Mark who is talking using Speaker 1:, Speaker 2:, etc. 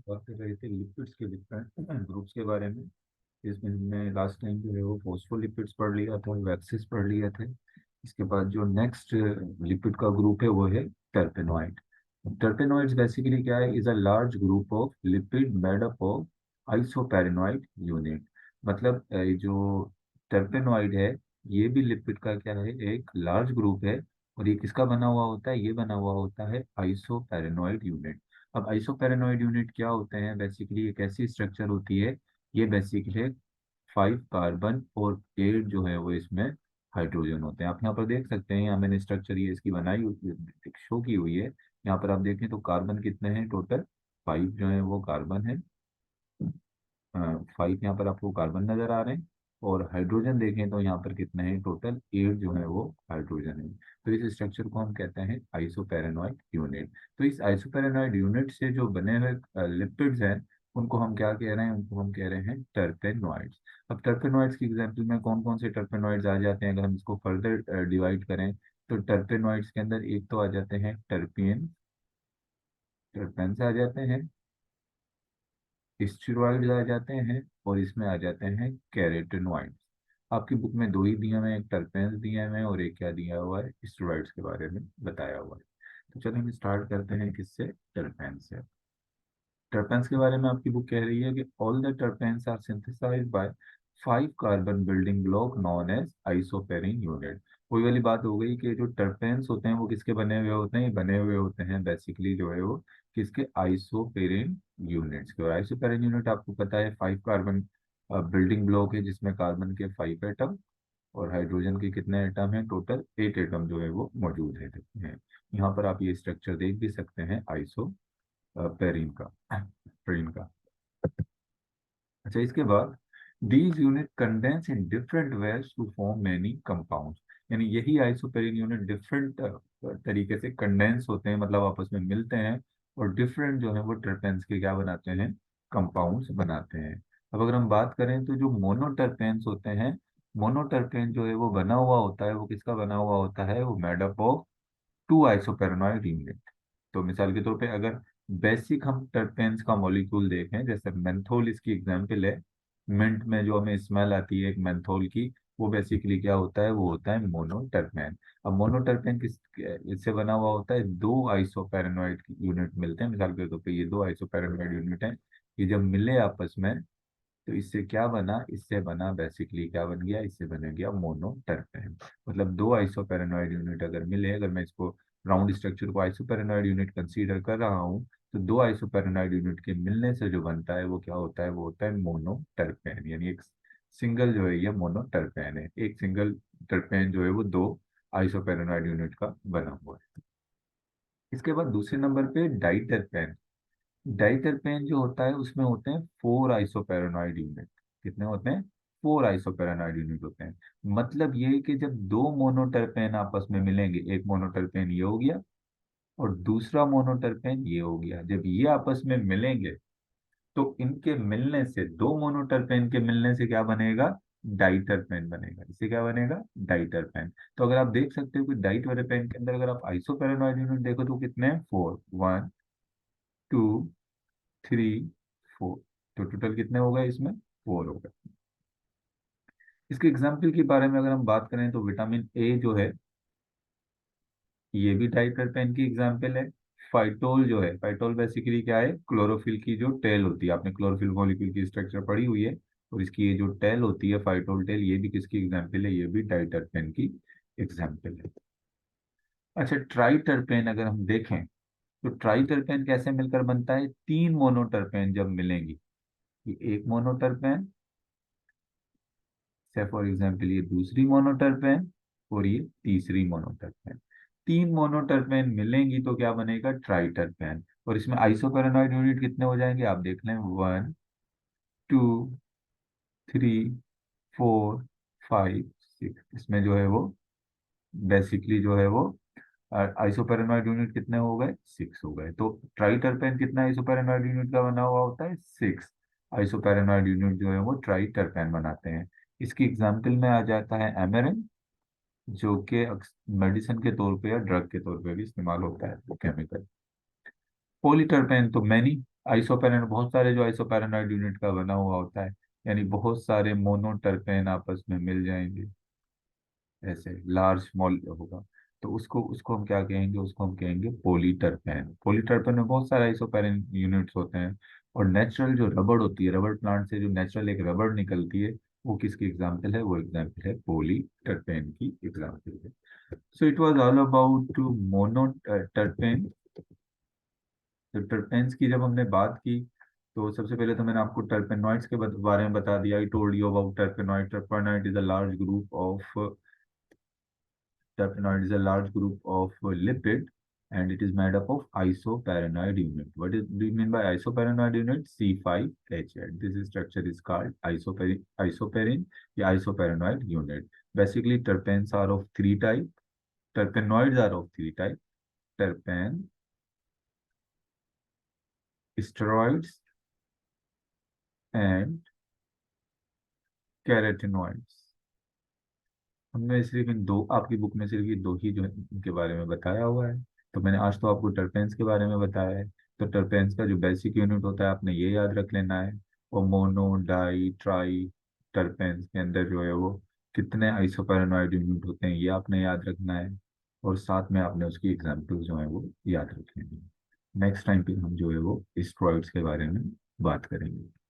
Speaker 1: बात कर रहे थे लिपिड्स के डिफरेंट ग्रुप्स के बारे में। इसमें हमने लास्ट टाइम जो है वो फॉस्फोलिपिड्स पढ़ लिया था, वैक्सीज पढ़ लिए थे। इसके बाद जो नेक्स्ट लिपिड का ग्रुप है वो है टर्पेनॉइड। टर्पेनॉइड्स बेसिकली क्या है, is a large group of lipid made up of isoprenoid unit. मतलब जो टर्पेनॉइड है ये भी लिपिड का क्या है, एक लार्ज ग्रुप है। और ये किसका बना हुआ होता है, ये बना हुआ होता है आइसोपेरेनॉइड यूनिट। अब आइसोपेरेनॉइड यूनिट क्या होते हैं, बेसिकली एक ऐसी स्ट्रक्चर होती है, ये बेसिकली 5 कार्बन और 8 जो है वो इसमें हाइड्रोजन होते हैं। आप यहाँ पर देख सकते हैं, यहाँ मैंने स्ट्रक्चर ये इसकी बनाई हुई शो की हुई है। यहाँ पर आप देखें तो कार्बन कितने हैं टोटल, 5 जो है वो कार्बन है। 5 यहाँ पर आपको कार्बन नजर आ रहे हैं। और हाइड्रोजन देखें तो यहाँ पर कितने हैं टोटल, 8 जो है वो हाइड्रोजन है। तो इस स्ट्रक्चर को हम कहते हैं आइसोपेरेनॉइड यूनिट। तो इस आइसोपेरेनॉइड यूनिट से जो बने हुए लिपिड्स हैं उनको हम क्या कह रहे हैं, उनको हम कह रहे हैं टर्पेनॉइड्स। अब टर्पेनॉइड्स की एग्जाम्पल में कौन कौन से टर्पेनॉइड्स आ जाते हैं, अगर हम इसको फर्दर डिवाइड करें तो टर्पेनॉइड्स के अंदर एक तो आ जाते हैं टर्पियन, टर्पेन्स आ जाते हैं, स्टेरॉइड्स आ जाते हैं, और इसमें आ जाते हैं कैरोटेनॉइड्स। आपकी बुक में दो ही दिए हुए हैं, एक टर्पेंस दिए हुए हैं और एक क्या दिया हुआ है, स्टेरॉइड्स के बारे में बताया हुआ है। तो चलिए हम स्टार्ट करते हैं किससे, टर्पेंस से। टर्पेंस के बारे में आपकी बुक कह रही है कि all the terpenes are synthesised by 5 carbon building block known as isoprene unit. वही वाली बात हो गई कि जो टर्पेंस होते हैं वो किसके बने हुए होते हैं, ये बने हुए होते हैं बेसिकली जो है वो किसके, आइसोपेरिन यूनिट्स के। और आइसोपेरिन यूनिट आपको पता है 5 कार्बन बिल्डिंग ब्लॉक है, जिसमें कार्बन के 5 एटम और हाइड्रोजन के कितने एटम हैं, टोटल 8 एटम जो है वो मौजूद है। यहाँ पर आप ये स्ट्रक्चर देख भी सकते हैं आइसो पेरिन का, पेरिन का। अच्छा, इसके बाद these units condense in different ways to form many compounds. यानी यही आइसोपेरिन यूनिट डिफरेंट तरीके से कंडेंस होते हैं, मतलब आपस में मिलते हैं और डिफरेंट जो है वो टर्पेंस के क्या बनाते हैं, कंपाउंड्स बनाते हैं। अब अगर हम बात करें तो जो मोनोटर्पेंस होते हैं, मोनोटर्पेन जो है वो बना हुआ होता है, वो किसका बना हुआ होता है, वो मेड अप ऑफ 2 आइसोपेरेनॉइड यूनिट। तो मिसाल के तौर पे अगर बेसिक हम टर्पेन्स का मॉलिक्यूल देखें, जैसे मेंथोल इसकी एग्जांपल है, मिंट में जो हमें स्मेल आती है एक मेंथोल की, वो बेसिकली क्या होता है, वो होता है मोनोटर्पेन। अब मोनोटर्पेन किस इससे बना हुआ होता है, 2 आइसोपेरेनॉइड यूनिट मिलते हैं। मिसाल के तौर पे ये 2 आइसोपेरेनॉइड यूनिट है, ये जब मिले आपस में तो इससे क्या बना, इससे बना बेसिकली क्या बन गया, इससे बन गया मोनोटर्पेन। मतलब 2 आइसोपेरेनॉइड यूनिट अगर मिले, अगर मैं इसको राउंड स्ट्रक्चर को आइसोपेरेनॉइड यूनिट कंसीडर कर रहा हूँ, तो 2 आइसोपेरेनॉइड यूनिट के मिलने से जो बनता है वो क्या होता है, वो होता है मोनोटर्पेन। यानी एक सिंगल जो है ये मोनोटर्पेन है, एक सिंगल टर्पेन जो है वो 2 आइसोपेरेनॉइड यूनिट का बना हुआ है। इसके बाद दूसरे नंबर पे डाइटरपेन। डाइटरपेन जो होता है उसमें होते हैं 4 आइसोपेरानॉइड यूनिट। कितने होते हैं, 4 आइसोपेरानॉइड यूनिट होते हैं। मतलब ये है कि जब दो मोनोटरपेन आपस में मिलेंगे, एक मोनोटरपेन ये हो गया और दूसरा मोनोटरपेन ये हो गया, जब ये आपस में मिलेंगे तो इनके मिलने से, दो मोनोटरपेन के मिलने से क्या बनेगा, डाइटरपेन बनेगा। इससे क्या बनेगा, डाइटरपेन। तो अगर आप देख सकते हो कि डाइटरपेन के अंदर अगर आप आइसोपेरानॉइड यूनिट देखो तो कितने हैं, 4, 1, 2, 3, 4। तो टोटल कितने हो गए इसमें, 4 हो गए। इसके एग्जाम्पल के बारे में अगर हम बात करें तो विटामिन ए जो है ये भी डाइटरपेन की एग्जाम्पल है। फाइटोल जो है, फाइटोल बेसिकली क्या है, क्लोरोफिल की जो टेल होती है, आपने क्लोरोफिल मॉलिक्यूल की स्ट्रक्चर पढ़ी हुई है, और इसकी ये जो टेल होती है फाइटोल टेल, ये भी किसकी एग्जाम्पल है, ये भी डाइटरपेन की एग्जाम्पल है। अच्छा, ट्राइटरपेन अगर हम देखें तो ट्राइटरपेन कैसे मिलकर बनता है, 3 मोनोटरपेन जब मिलेंगी, ये एक मोनोटरपेन से फॉर एग्जाम्पल ये दूसरी मोनोटरपेन और ये तीसरी मोनोटरपेन, 3 मोनोटरपेन मिलेंगी तो क्या बनेगा, ट्राइटरपेन। और इसमें आइसोपेरानॉइड यूनिट कितने हो जाएंगे, आप देख लें, 1, 2, 3, 4, 5, 6। इसमें जो है वो बेसिकली जो है वो आइसोपेरानॉइड यूनिट कितने हो गए, 6 हो गए। तो ट्राइटरपेन कितना आइसोपेरानॉइड यूनिट का बना हुआ होता है, 6 आइसोपेरानॉइड यूनिट जो है वो ट्राइटरपेन बनाते हैं। इसकी एग्जाम्पल में आ जाता है एमेरिन, जो कि मेडिसिन के तौर पे या ड्रग के तौर पे भी इस्तेमाल होता है केमिकल। पॉलीटरपेन तो मैनी, आइसोपेरेन बहुत सारे जो आइसोपेरेनॉइड यूनिट का बना हुआ होता है, यानी बहुत सारे मोनोटर्पेन आपस में मिल जाएंगे, ऐसे लार्ज मॉल होगा। तो उसको उसको हम क्या कहेंगे, उसको हम कहेंगे पॉलीटर्पेन। पॉलीटर्पेन में बहुत सारे आइसोपेरेन यूनिट्स होते हैं। और नेचुरल जो रबड़ होती है, रबड़ प्लांट से जो नेचुरल एक रबड़ निकलती है, वो किसकी एग्जाम्पल है, वो एग्जाम्पल है पॉलीटर्पेन की एग्जाम्पल है। So it was all about monoterpene. तो टर्पेन्स की जब हमने बात की, तो सबसे पहले तो मैंने आपको टर्पेनॉइड्स के बारे में बता दिया। I told you about टर्पेनॉइड। टर्पेनॉइड is a large group of terpenoid is a large group of lipid, and it is made up of isoparanoid unit. What do you mean by isoparanoid unit? C5H8. This structure is called isoperin या isoparanoid unit. Basically, terpenes are of three type. Terpenoids are of three type: terpene, steroids, and carotenoids. हमने सिर्फ इन दो, आपकी book में सिर्फ ये दो ही जो है इनके बारे में बताया हुआ है। तो मैंने आज तो आपको टर्पेंस के बारे में बताया है। तो टर्पेंस का जो बेसिक यूनिट होता है आपने ये याद रख लेना है। और मोनो डाई ट्राई टर्पेंस के अंदर जो है वो कितने आइसोपेरेनॉइड यूनिट होते हैं, ये आपने याद रखना है। और साथ में आपने उसकी एग्जाम्पल जो है वो याद रखनी है। नेक्स्ट टाइम पे हम जो है वो स्टेरॉइड्स के बारे में बात करेंगे।